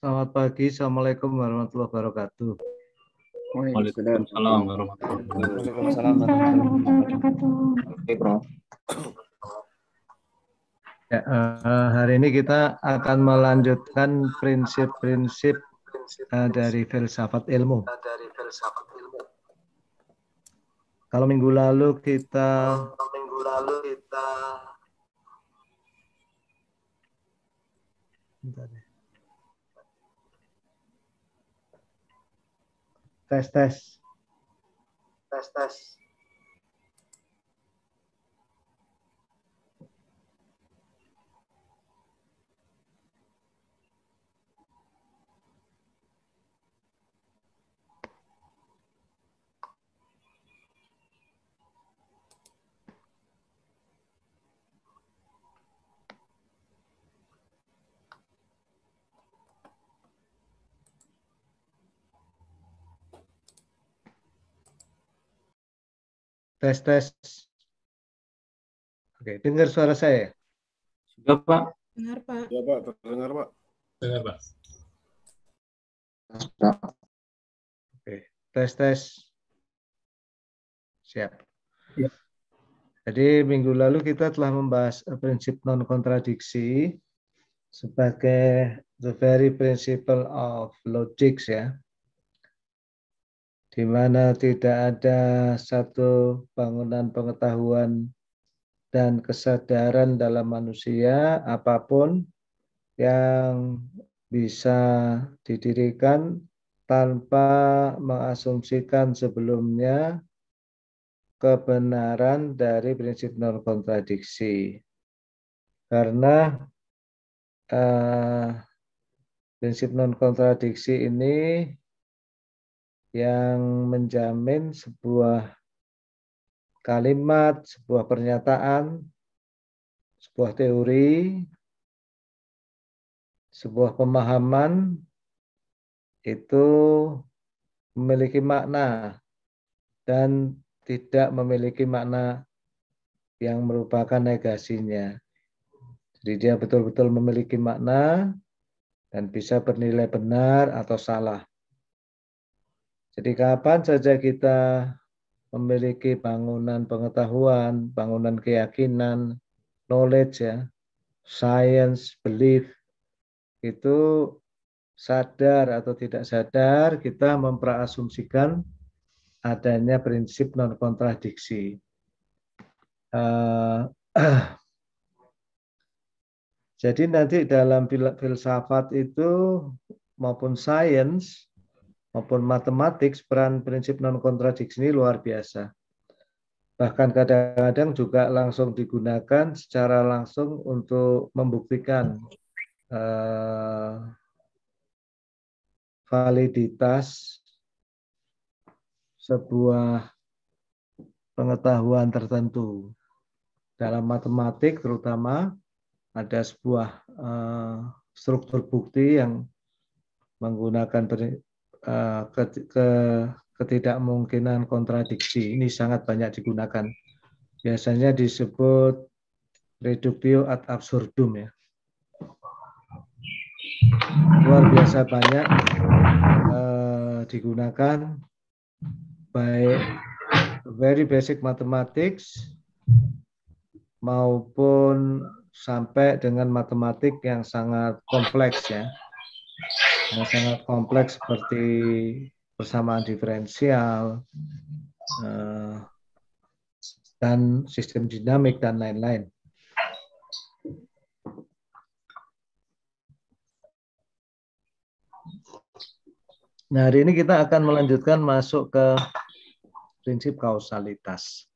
Selamat pagi, Assalamualaikum warahmatullahi wabarakatuh. Waalaikumsalam warahmatullahi Waalaikumsalam warahmatullahi wabarakatuh. Oke, Bro. Ya, hari ini kita akan melanjutkan prinsip-prinsip dari filsafat ilmu. Kalau minggu lalu kita tes. Oke, dengar suara saya? Sudah, Pak. Dengar, Pak. Ya, Pak, terdengar, Pak. Dengar, Pak. Oke, tes. Siap. Ya. Jadi minggu lalu kita telah membahas prinsip non-kontradiksi sebagai the very principle of logic, ya, di mana tidak ada satu bangunan pengetahuan dan kesadaran dalam manusia apapun yang bisa didirikan tanpa mengasumsikan sebelumnya kebenaran dari prinsip non-kontradiksi. Karena prinsip non-kontradiksi ini yang menjamin sebuah kalimat, sebuah pernyataan, sebuah teori, sebuah pemahaman itu memiliki makna dan tidak memiliki makna yang merupakan negasinya. Jadi dia betul-betul memiliki makna dan bisa bernilai benar atau salah. Jadi kapan saja kita memiliki bangunan pengetahuan, bangunan keyakinan, knowledge, ya, science, belief, itu sadar atau tidak sadar kita memperasumsikan adanya prinsip non-kontradiksi. Jadi nanti dalam filsafat itu maupun sains maupun matematik, peran prinsip non-kontradiksi ini luar biasa. Bahkan kadang-kadang juga langsung digunakan secara langsung untuk membuktikan validitas sebuah pengetahuan tertentu. Dalam matematik terutama ada sebuah struktur bukti yang menggunakan ketidakmungkinan kontradiksi. Ini sangat banyak digunakan. Biasanya disebut reductio ad absurdum, ya. Luar biasa banyak digunakan baik very basic mathematics maupun sampai dengan matematik yang sangat kompleks, ya. Yang sangat kompleks seperti persamaan diferensial dan sistem dinamik dan lain-lain. Nah, hari ini kita akan melanjutkan masuk ke prinsip kausalitas.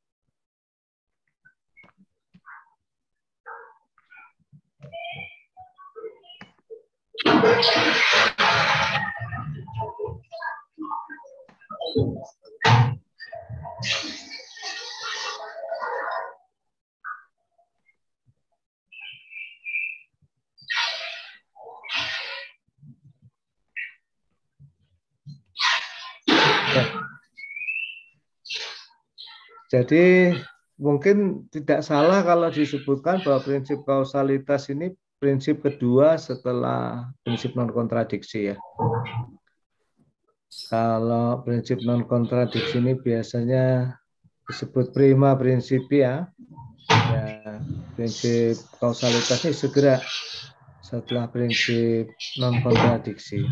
Jadi mungkin tidak salah kalau disebutkan bahwa prinsip kausalitas ini prinsip kedua setelah prinsip non kontradiksi ya. Kalau prinsip non kontradiksi ini biasanya disebut prima principia. Ya, prinsip kausalitas ini segera setelah prinsip non kontradiksi.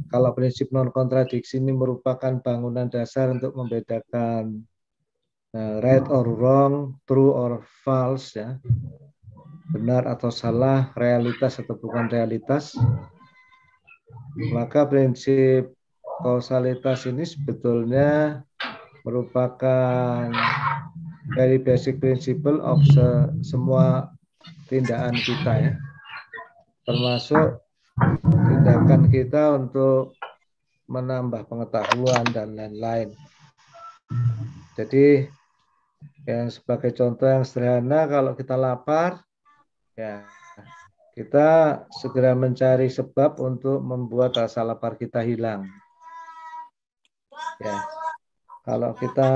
Kalau prinsip non kontradiksi ini merupakan bangunan dasar untuk membedakan right or wrong, true or false, ya, benar atau salah, realitas atau bukan realitas. Maka prinsip kausalitas ini sebetulnya merupakan very basic principle of semua tindakan kita ya, termasuk tindakan kita untuk menambah pengetahuan dan lain-lain. Jadi yang sebagai contoh yang sederhana, kalau kita lapar, ya kita segera mencari sebab untuk membuat rasa lapar kita hilang. Ya, kalau kita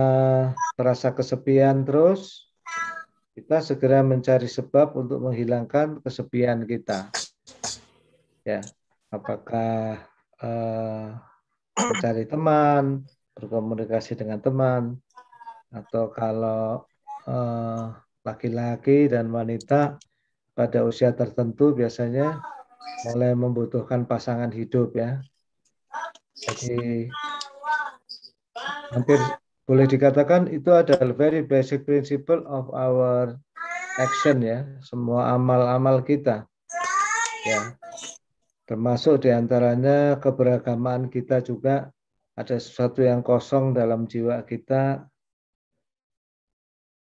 terasa kesepian terus, kita segera mencari sebab untuk menghilangkan kesepian kita. Ya, apakah mencari teman, berkomunikasi dengan teman, atau kalau laki-laki dan wanita pada usia tertentu biasanya mulai membutuhkan pasangan hidup ya. Jadi hampir boleh dikatakan itu adalah very basic principle of our action ya, semua amal-amal kita. Ya. Termasuk diantaranya keberagaman kita juga, ada sesuatu yang kosong dalam jiwa kita,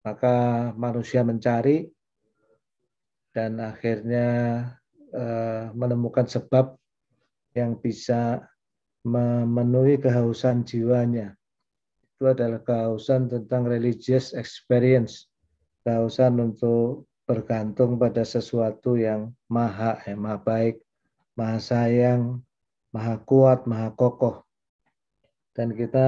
maka manusia mencari dan akhirnya menemukan sebab yang bisa memenuhi kehausan jiwanya. Itu adalah kehausan tentang religious experience, kehausan untuk bergantung pada sesuatu yang maha baik, maha sayang, maha kuat, maha kokoh. Dan kita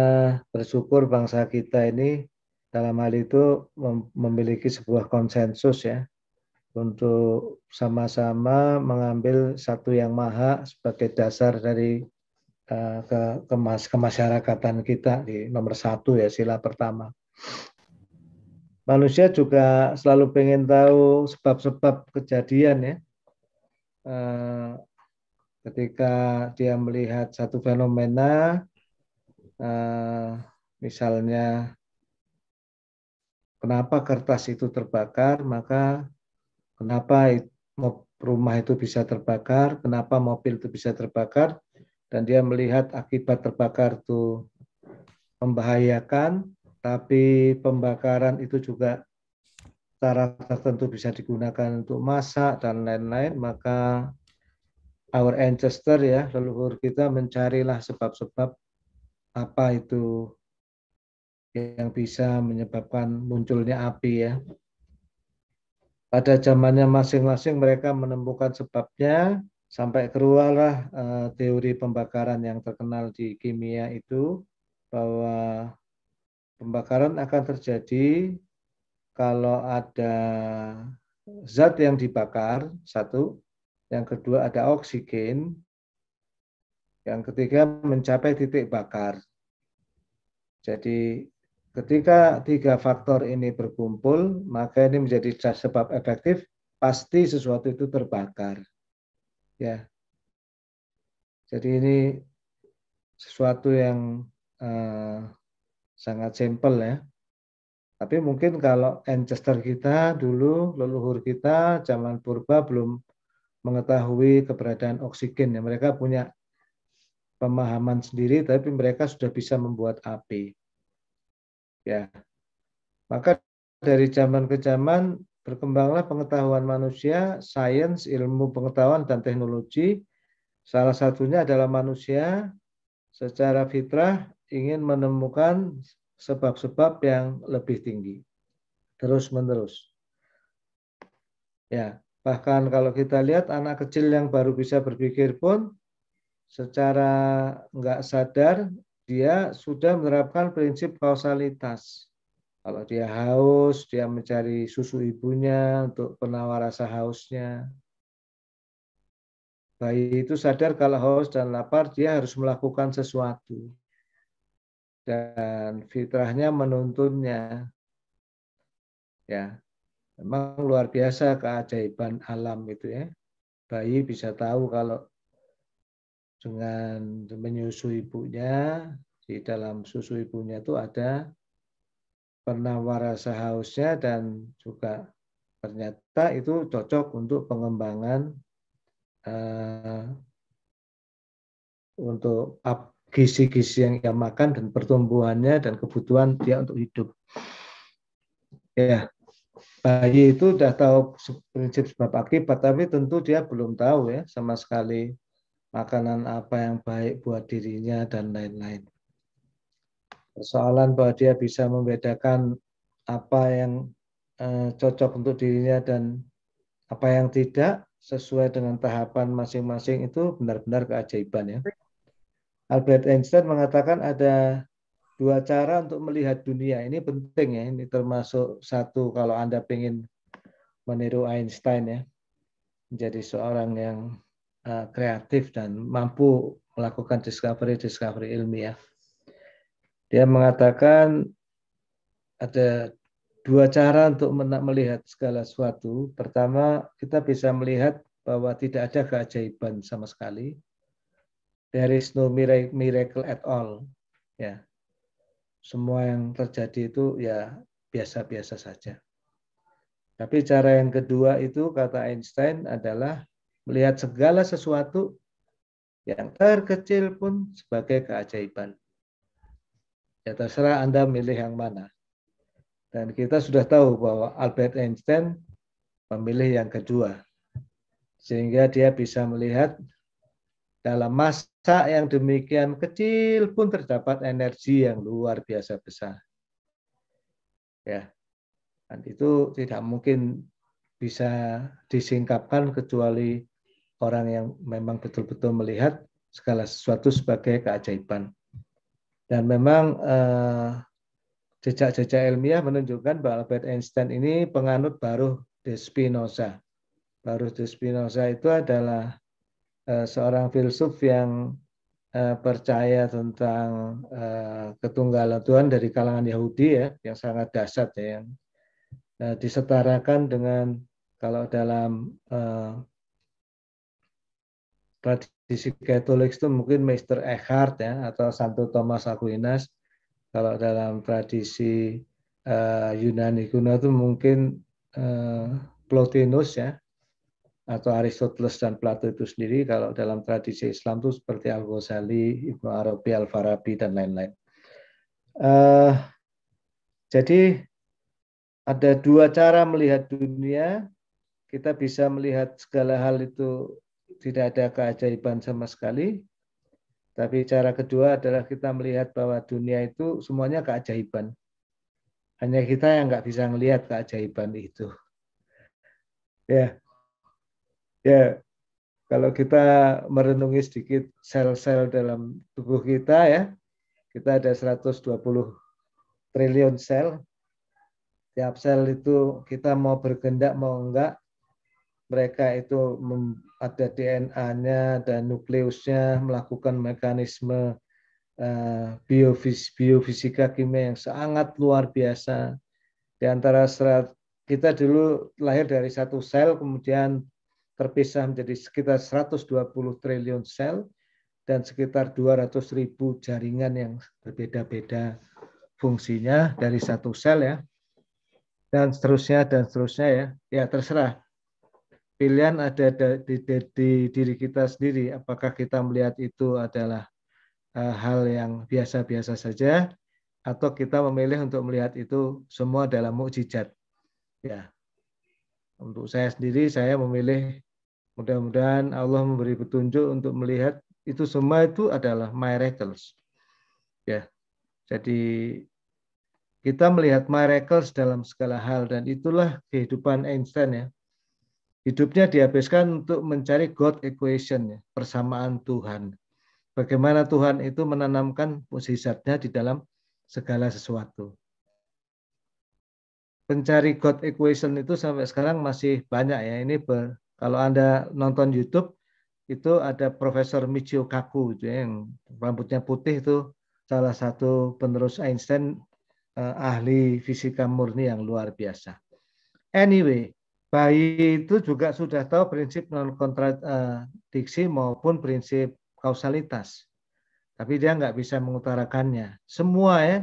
bersyukur bangsa kita ini dalam hal itu memiliki sebuah konsensus ya, untuk sama-sama mengambil satu yang maha sebagai dasar dari kemasyarakatan kita di nomor 1 ya, sila pertama. Manusia juga selalu pengen tahu sebab-sebab kejadian ya. Ketika dia melihat satu fenomena, misalnya kenapa kertas itu terbakar, maka kenapa rumah itu bisa terbakar, kenapa mobil itu bisa terbakar, dan dia melihat akibat terbakar itu membahayakan, tapi pembakaran itu juga cara tertentu bisa digunakan untuk masak dan lain-lain, maka our ancestor ya, leluhur kita mencarilah sebab-sebab apa itu yang bisa menyebabkan munculnya api ya. Pada zamannya masing-masing mereka menemukan sebabnya, sampai keluarlah teori pembakaran yang terkenal di kimia itu, bahwa pembakaran akan terjadi kalau ada zat yang dibakar, satu, yang kedua ada oksigen, yang ketiga mencapai titik bakar. Jadi ketika 3 faktor ini berkumpul, maka ini menjadi sebab efektif, pasti sesuatu itu terbakar. Ya. Jadi ini sesuatu yang sangat simpel ya. Tapi mungkin kalau ancestor kita dulu, leluhur kita zaman purba belum mengetahui keberadaan oksigen ya. Mereka punya pemahaman sendiri, tapi mereka sudah bisa membuat api. Ya, maka dari zaman ke zaman berkembanglah pengetahuan manusia, sains, ilmu pengetahuan dan teknologi. Salah satunya adalah manusia secara fitrah ingin menemukan sebab-sebab yang lebih tinggi, terus menerus. Ya, bahkan kalau kita lihat anak kecil yang baru bisa berpikir pun secara nggak sadar dia sudah menerapkan prinsip kausalitas. Kalau dia haus, dia mencari susu ibunya untuk penawar rasa hausnya. Bayi itu sadar kalau haus dan lapar, dia harus melakukan sesuatu. Dan fitrahnya menuntunnya. Ya, memang luar biasa keajaiban alam itu ya. Bayi bisa tahu kalau dengan menyusui ibunya, di dalam susu ibunya itu ada penawar rasa hausnya dan juga ternyata itu cocok untuk pengembangan untuk gizi-gizi yang ia makan dan pertumbuhannya dan kebutuhan dia untuk hidup. Ya, bayi itu sudah tahu prinsip sebab akibat, tapi tentu dia belum tahu ya sama sekali makanan apa yang baik buat dirinya dan lain-lain. Persoalan bahwa dia bisa membedakan apa yang cocok untuk dirinya dan apa yang tidak sesuai dengan tahapan masing-masing itu benar-benar keajaiban ya. Albert Einstein mengatakan ada dua cara untuk melihat dunia. Ini penting ya, ini termasuk satu kalau Anda ingin meniru Einstein ya, menjadi seorang yang kreatif dan mampu melakukan discovery ilmiah. Dia mengatakan ada dua cara untuk melihat segala sesuatu. Pertama, kita bisa melihat bahwa tidak ada keajaiban sama sekali. There is no miracle at all. Ya, semua yang terjadi itu ya biasa-biasa saja. Tapi cara yang kedua itu kata Einstein adalah melihat segala sesuatu yang terkecil pun sebagai keajaiban. Ya terserah Anda milih yang mana. Dan kita sudah tahu bahwa Albert Einstein memilih yang kedua. Sehingga dia bisa melihat dalam massa yang demikian kecil pun terdapat energi yang luar biasa besar. Ya. Dan itu tidak mungkin bisa disingkapkan kecuali orang yang memang betul-betul melihat segala sesuatu sebagai keajaiban. Dan memang jejak-jejak ilmiah menunjukkan bahwa Albert Einstein ini penganut Baruch de Spinoza. Baruch de Spinoza itu adalah seorang filsuf yang percaya tentang ketunggalan Tuhan dari kalangan Yahudi ya, yang sangat dahsyat ya, yang disetarakan dengan kalau dalam tradisi Katolik itu mungkin Meister Eckhart ya atau Santo Thomas Aquinas. Kalau dalam tradisi Yunani kuno itu mungkin Plotinus ya atau Aristoteles dan Plato itu sendiri. Kalau dalam tradisi Islam itu seperti Al-Ghazali, Ibnu Arabi, Al-Farabi dan lain-lain. Jadi ada dua cara melihat dunia. Kita bisa melihat segala hal itu tidak ada keajaiban sama sekali. Tapi cara kedua adalah kita melihat bahwa dunia itu semuanya keajaiban. Hanya kita yang nggak bisa melihat keajaiban itu. Ya, kalau kita merenungi sedikit sel-sel dalam tubuh kita ya, kita ada 120 triliun sel. Tiap sel itu kita mau bergendak mau enggak, mereka itu ada DNA-nya dan nukleusnya melakukan mekanisme biofisika kimia yang sangat luar biasa. Di antara kita dulu lahir dari satu sel, kemudian terpisah menjadi sekitar 120 triliun sel dan sekitar 200.000 jaringan yang berbeda-beda fungsinya dari satu sel ya. Dan seterusnya ya. Ya terserah. Pilihan ada di diri kita sendiri. Apakah kita melihat itu adalah hal yang biasa-biasa saja, atau kita memilih untuk melihat itu semua dalam mukjizat. Ya, untuk saya sendiri, saya memilih mudah-mudahan Allah memberi petunjuk untuk melihat itu semua itu adalah miracles. Ya, jadi kita melihat miracles dalam segala hal dan itulah kehidupan Einstein ya. Hidupnya dihabiskan untuk mencari God equation ya, persamaan Tuhan. Bagaimana Tuhan itu menanamkan mukjizatnya di dalam segala sesuatu. pencari God equation itu sampai sekarang masih banyak ya. Ini kalau Anda nonton YouTube itu ada Profesor Michio Kaku itu yang rambutnya putih itu salah satu penerus Einstein, ahli fisika murni yang luar biasa. Anyway, bayi itu juga sudah tahu prinsip non kontradiksi maupun prinsip kausalitas. Tapi dia nggak bisa mengutarakannya. Semua ya,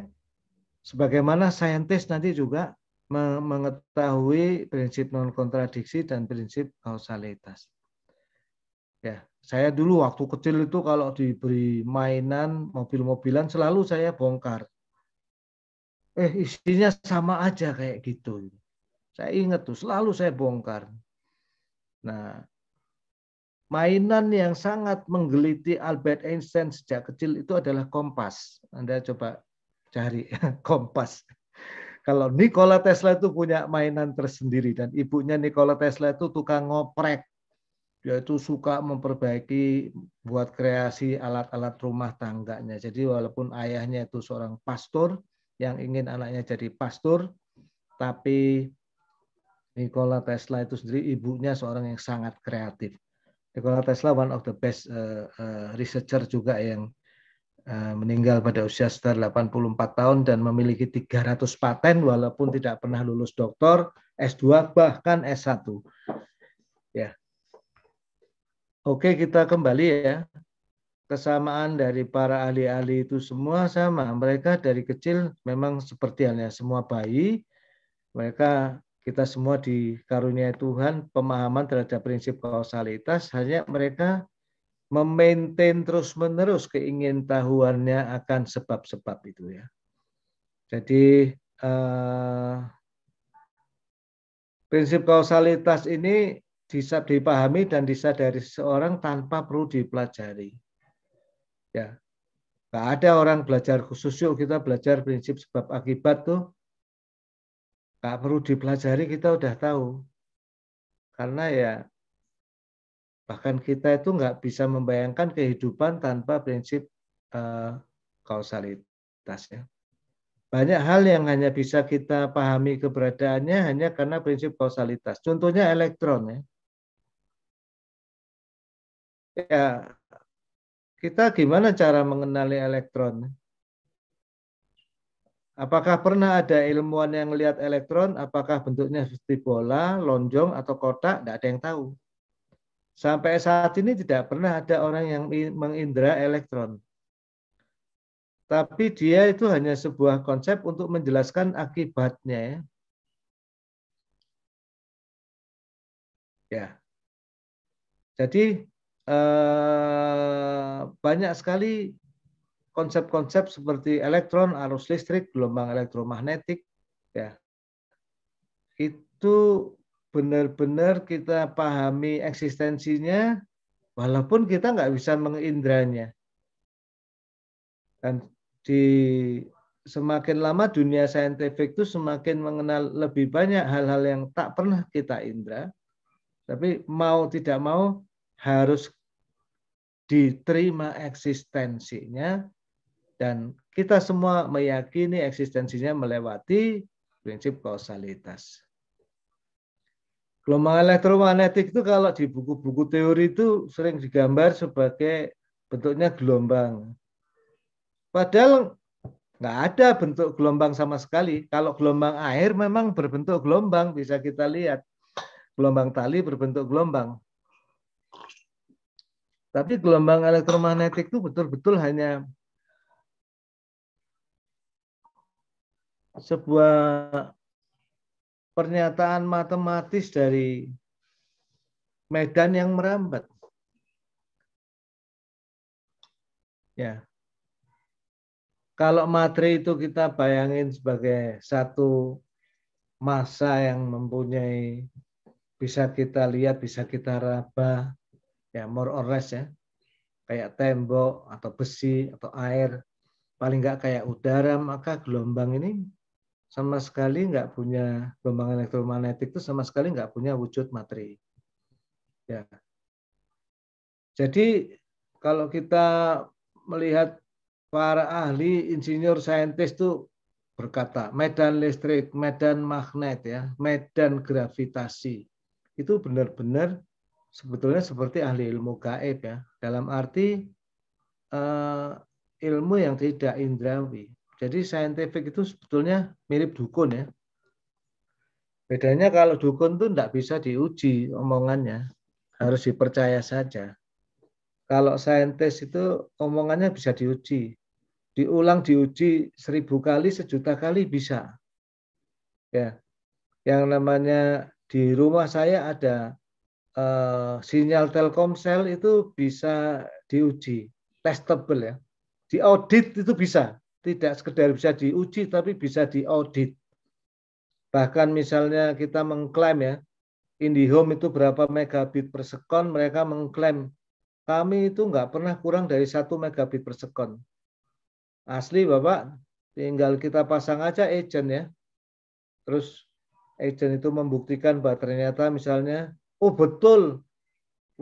sebagaimana saintis nanti juga mengetahui prinsip non kontradiksi dan prinsip kausalitas. Ya, saya dulu waktu kecil itu kalau diberi mainan mobil-mobilan selalu saya bongkar. Isinya sama aja kayak gitu. Saya ingat tuh, selalu saya bongkar. Nah, mainan yang sangat menggeliti Albert Einstein sejak kecil itu adalah kompas. Anda coba cari kompas. Kalau Nikola Tesla itu punya mainan tersendiri dan ibunya Nikola Tesla itu tukang ngoprek. Dia itu suka memperbaiki buat kreasi alat-alat rumah tangganya. Jadi walaupun ayahnya itu seorang pastor yang ingin anaknya jadi pastor, tapi Nikola Tesla itu sendiri ibunya seorang yang sangat kreatif. Nikola Tesla one of the best researcher juga yang meninggal pada usia sekitar 84 tahun dan memiliki 300 paten walaupun tidak pernah lulus doktor, S2 bahkan S1. Ya. Oke, kita kembali ya. Kesamaan dari para ahli-ahli itu semua sama. Mereka dari kecil memang seperti halnya semua bayi. Kita semua dikaruniai Tuhan pemahaman terhadap prinsip kausalitas. Hanya mereka memaintain terus-menerus keingintahuannya akan sebab-sebab itu ya. Jadi prinsip kausalitas ini bisa dipahami dan disadari seseorang tanpa perlu dipelajari. Ya, nggak ada orang belajar khusus yuk kita belajar prinsip sebab akibat tuh, nggak perlu dipelajari kita udah tahu. Karena ya bahkan kita itu nggak bisa membayangkan kehidupan tanpa prinsip kausalitas ya. Banyak hal yang hanya bisa kita pahami keberadaannya hanya karena prinsip kausalitas. Contohnya elektron ya. Ya, kita gimana cara mengenali elektron? Apakah pernah ada ilmuwan yang melihat elektron? Apakah bentuknya seperti bola, lonjong, atau kotak? Tidak ada yang tahu. Sampai saat ini tidak pernah ada orang yang mengindra elektron. Tapi dia itu hanya sebuah konsep untuk menjelaskan akibatnya. Ya. Jadi banyak sekali konsep-konsep seperti elektron, arus listrik, gelombang elektromagnetik, ya itu benar-benar kita pahami eksistensinya, walaupun kita nggak bisa mengindranya. Dan semakin lama dunia saintifik itu semakin mengenal lebih banyak hal-hal yang tak pernah kita indra, tapi mau tidak mau harus diterima eksistensinya. Dan kita semua meyakini eksistensinya melewati prinsip kausalitas. Gelombang elektromagnetik itu kalau di buku-buku teori itu sering digambar sebagai bentuknya gelombang. Padahal nggak ada bentuk gelombang sama sekali. Kalau gelombang air memang berbentuk gelombang, bisa kita lihat. Gelombang tali berbentuk gelombang. Tapi gelombang elektromagnetik itu betul-betul hanya sebuah pernyataan matematis dari medan yang merambat. Ya. Kalau materi itu kita bayangin sebagai satu massa yang mempunyai bisa kita lihat, bisa kita raba, ya more or less ya. Kayak tembok atau besi atau air, paling nggak kayak udara, maka gelombang ini sama sekali nggak punya, gelombang elektromagnetik itu sama sekali nggak punya wujud materi. Ya. Jadi kalau kita melihat para ahli insinyur saintis itu berkata, medan listrik, medan magnet, ya, medan gravitasi. Itu benar-benar sebetulnya seperti ahli ilmu gaib, ya. Dalam arti ilmu yang tidak indrawi. Jadi saintifik itu sebetulnya mirip dukun, ya. Bedanya kalau dukun itu tidak bisa diuji omongannya, harus dipercaya saja. Kalau saintis itu omongannya bisa diuji, diulang diuji 1000 kali, 1.000.000 kali bisa. Ya, yang namanya di rumah saya ada sinyal Telkomsel itu bisa diuji, testable, ya, diaudit itu bisa, tidak sekedar bisa diuji tapi bisa diaudit. Bahkan misalnya kita mengklaim, ya, IndiHome itu berapa megabit per sekon, mereka mengklaim kami itu nggak pernah kurang dari 1 megabit per sekon. Asli Bapak, tinggal kita pasang aja agent, ya. Terus agent itu membuktikan bahwa ternyata misalnya, oh betul,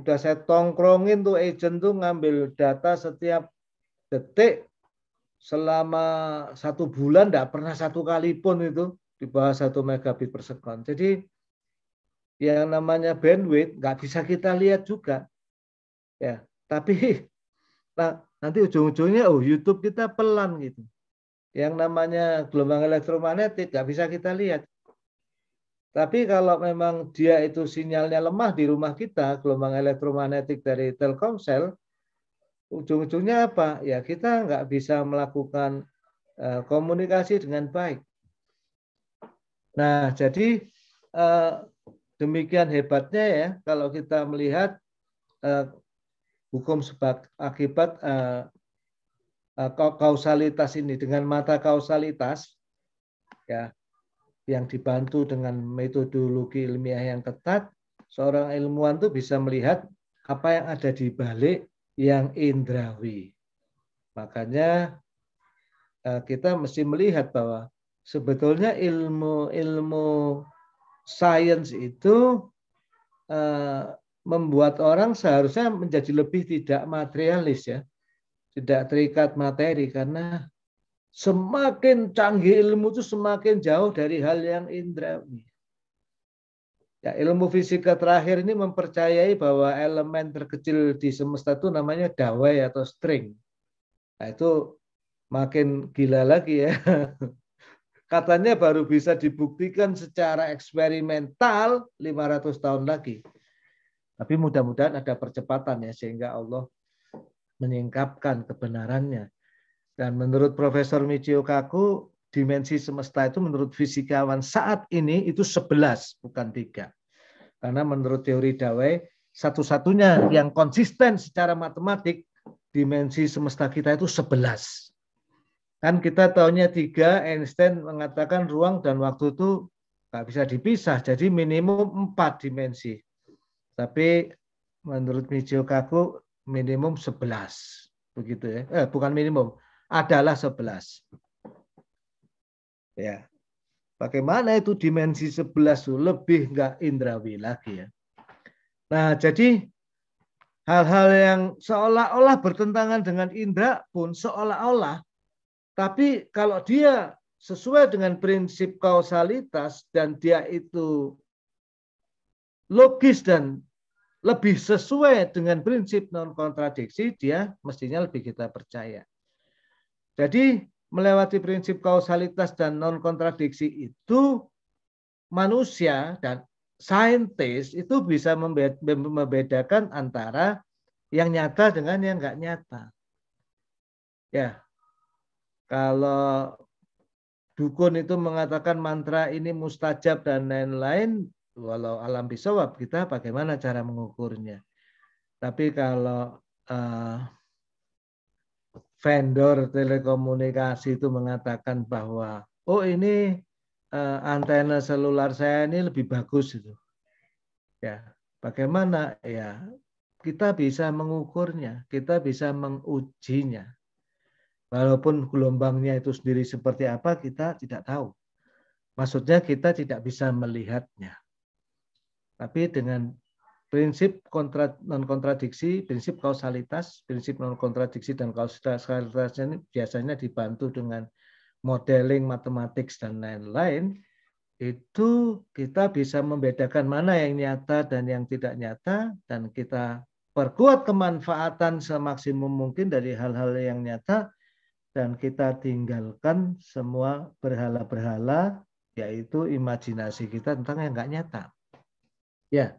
udah saya tongkrongin tuh agent tuh ngambil data setiap detik selama 1 bulan, nggak pernah 1 kali pun itu di bawah 1 megabit per sekon. Jadi yang namanya bandwidth nggak bisa kita lihat juga, ya. Tapi nah, nanti ujung-ujungnya YouTube kita pelan gitu. Yang namanya gelombang elektromagnetik nggak bisa kita lihat. Tapi kalau memang dia itu sinyalnya lemah di rumah kita, gelombang elektromagnetik dari Telkomsel, ujung-ujungnya apa? Ya kita nggak bisa melakukan komunikasi dengan baik. Nah, jadi demikian hebatnya, ya, kalau kita melihat hukum sebab akibat kausalitas ini dengan mata kausalitas, ya, yang dibantu dengan metodologi ilmiah yang ketat, seorang ilmuwan tuh bisa melihat apa yang ada di balik yang indrawi. Makanya kita mesti melihat bahwa sebetulnya ilmu sains itu membuat orang seharusnya menjadi lebih tidak materialis, ya, tidak terikat materi, karena semakin canggih ilmu itu semakin jauh dari hal yang indrawi. Ya, ilmu fisika terakhir ini mempercayai bahwa elemen terkecil di semesta itu namanya dawai atau string. Nah, itu makin gila lagi, ya. Katanya baru bisa dibuktikan secara eksperimental 500 tahun lagi. Tapi mudah-mudahan ada percepatan, ya, sehingga Allah menyingkapkan kebenarannya. Dan menurut Profesor Michio Kaku, dimensi semesta itu menurut fisikawan saat ini itu 11, bukan 3. Karena menurut teori Dawei, satu-satunya yang konsisten secara matematik, dimensi semesta kita itu 11. Kan kita tahunya 3, Einstein mengatakan ruang dan waktu itu nggak bisa dipisah, jadi minimum 4 dimensi. Tapi menurut Michio Kaku minimum 11, begitu, ya. Bukan minimum, adalah 11. Ya. Bagaimana itu dimensi 11 itu lebih nggak indrawi lagi, ya. Nah, jadi hal-hal yang seolah-olah bertentangan dengan indra pun seolah-olah, tapi kalau dia sesuai dengan prinsip kausalitas dan dia itu logis dan lebih sesuai dengan prinsip non kontradiksi, dia mestinya lebih kita percaya. Jadi melewati prinsip kausalitas dan non kontradiksi itu, manusia dan saintis itu bisa membedakan antara yang nyata dengan yang nggak nyata. Ya, kalau dukun itu mengatakan mantra ini mustajab dan lain-lain, walau alam bisawab, kita bagaimana cara mengukurnya. Tapi kalau vendor telekomunikasi itu mengatakan bahwa, oh ini antena selular saya ini lebih bagus itu, ya, bagaimana? Ya, kita bisa mengukurnya, kita bisa mengujinya. Walaupun gelombangnya itu sendiri seperti apa, kita tidak tahu. Maksudnya kita tidak bisa melihatnya. Tapi dengan prinsip non kontradiksi, prinsip kausalitas, prinsip non kontradiksi dan kausalitasnya ini biasanya dibantu dengan modeling, matematik, dan lain-lain, itu kita bisa membedakan mana yang nyata dan yang tidak nyata, dan kita perkuat kemanfaatan semaksimum mungkin dari hal-hal yang nyata, dan kita tinggalkan semua berhala-berhala, yaitu imajinasi kita tentang yang nggak nyata. Ya,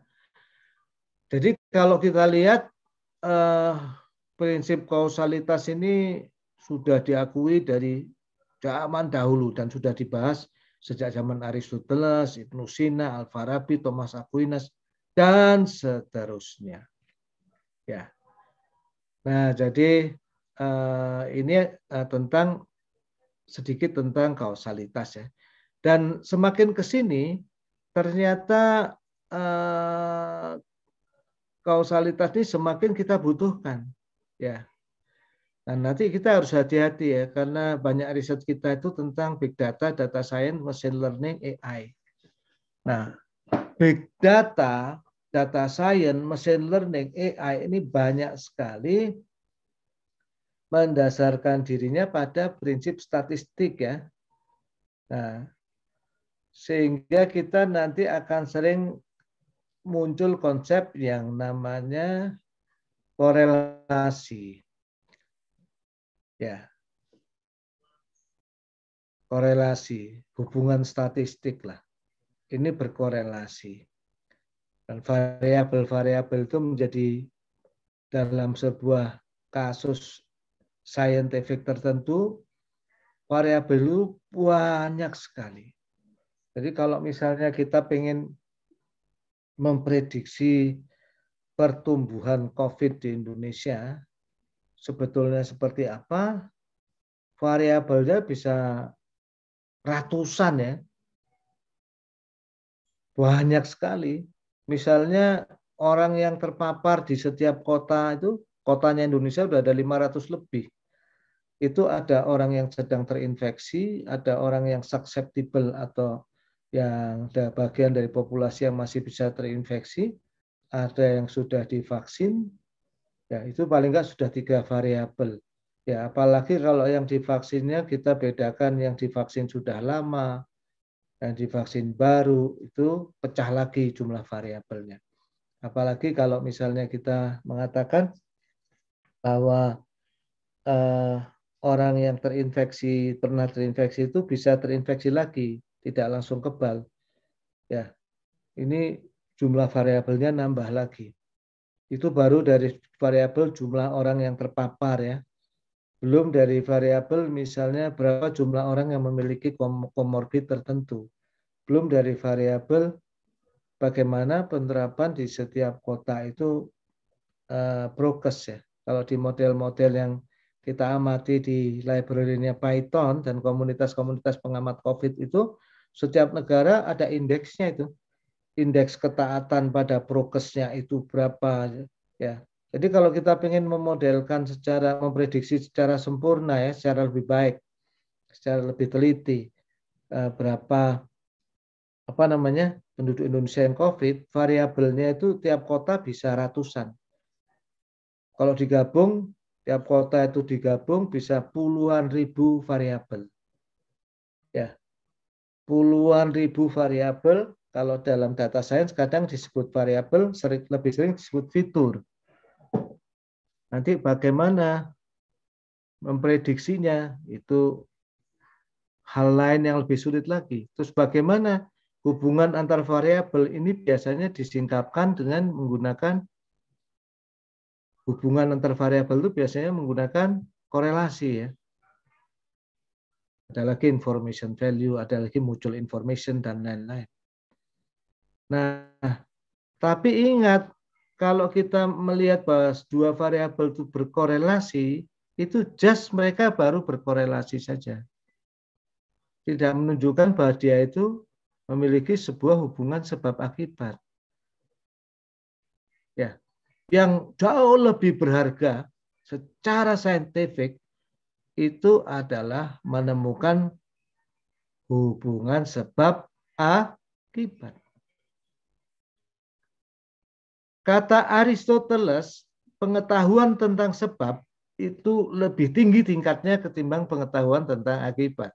jadi kalau kita lihat prinsip kausalitas ini sudah diakui dari zaman dahulu dan sudah dibahas sejak zaman Aristoteles, Ibnu Sina, Al-Farabi, Thomas Aquinas, dan seterusnya. Ya. Nah, jadi ini tentang sedikit tentang kausalitas ya. Dan semakin ke sini ternyata kausalitas ini semakin kita butuhkan ya. Dan nanti kita harus hati-hati ya, karena banyak riset kita itu tentang big data, data science, machine learning, AI. Nah, big data, data science, machine learning, AI ini banyak sekali mendasarkan dirinya pada prinsip statistik ya. Nah, sehingga kita nanti akan sering muncul konsep yang namanya korelasi. Ya, korelasi, hubungan statistik lah. Ini berkorelasi. Dan variabel-variabel itu menjadi dalam sebuah kasus saintifik tertentu, variabel itu banyak sekali. Jadi kalau misalnya kita ingin memprediksi pertumbuhan COVID di Indonesia, sebetulnya seperti apa, variabelnya bisa ratusan ya. Banyak sekali. Misalnya orang yang terpapar di setiap kota itu, kotanya Indonesia sudah ada 500 lebih. Itu ada orang yang sedang terinfeksi, ada orang yang susceptible atau yang ada bagian dari populasi yang masih bisa terinfeksi, ada yang sudah divaksin, ya itu paling nggak sudah 3 variabel. Ya apalagi kalau yang divaksinnya kita bedakan yang divaksin sudah lama, dan divaksin baru itu pecah lagi jumlah variabelnya. Apalagi kalau misalnya kita mengatakan bahwa orang yang pernah terinfeksi itu bisa terinfeksi lagi, tidak langsung kebal. Ya, ini jumlah variabelnya nambah lagi. Itu baru dari variabel jumlah orang yang terpapar ya. Belum dari variabel misalnya berapa jumlah orang yang memiliki komorbid tertentu. Belum dari variabel bagaimana penerapan di setiap kota itu prokes ya. Kalau di model-model yang kita amati di library-nya Python dan komunitas-komunitas pengamat COVID itu, setiap negara ada indeksnya itu. Indeks ketaatan pada prokesnya itu berapa ya. Jadi kalau kita ingin memodelkan memprediksi secara sempurna ya, secara lebih baik, secara lebih teliti berapa penduduk Indonesia yang COVID, variabelnya itu tiap kota bisa ratusan. Kalau digabung, tiap kota itu digabung bisa puluhan ribu variabel. Ya, puluhan ribu variabel. Kalau dalam data science kadang disebut variabel, lebih sering disebut fitur. Nanti bagaimana memprediksinya itu hal lain yang lebih sulit lagi. Terus bagaimana hubungan antar variabel ini biasanya disingkapkan dengan menggunakan hubungan antar variabel itu biasanya menggunakan korelasi ya. Ada lagi information value, ada lagi mutual information dan lain-lain. Nah, tapi ingat kalau kita melihat bahwa dua variabel itu berkorelasi, itu just mereka baru berkorelasi saja. Tidak menunjukkan bahwa dia itu memiliki sebuah hubungan sebab akibat. Ya, yang jauh lebih berharga secara saintifik itu adalah menemukan hubungan sebab akibat. Kata Aristoteles, pengetahuan tentang sebab itu lebih tinggi tingkatnya ketimbang pengetahuan tentang akibat.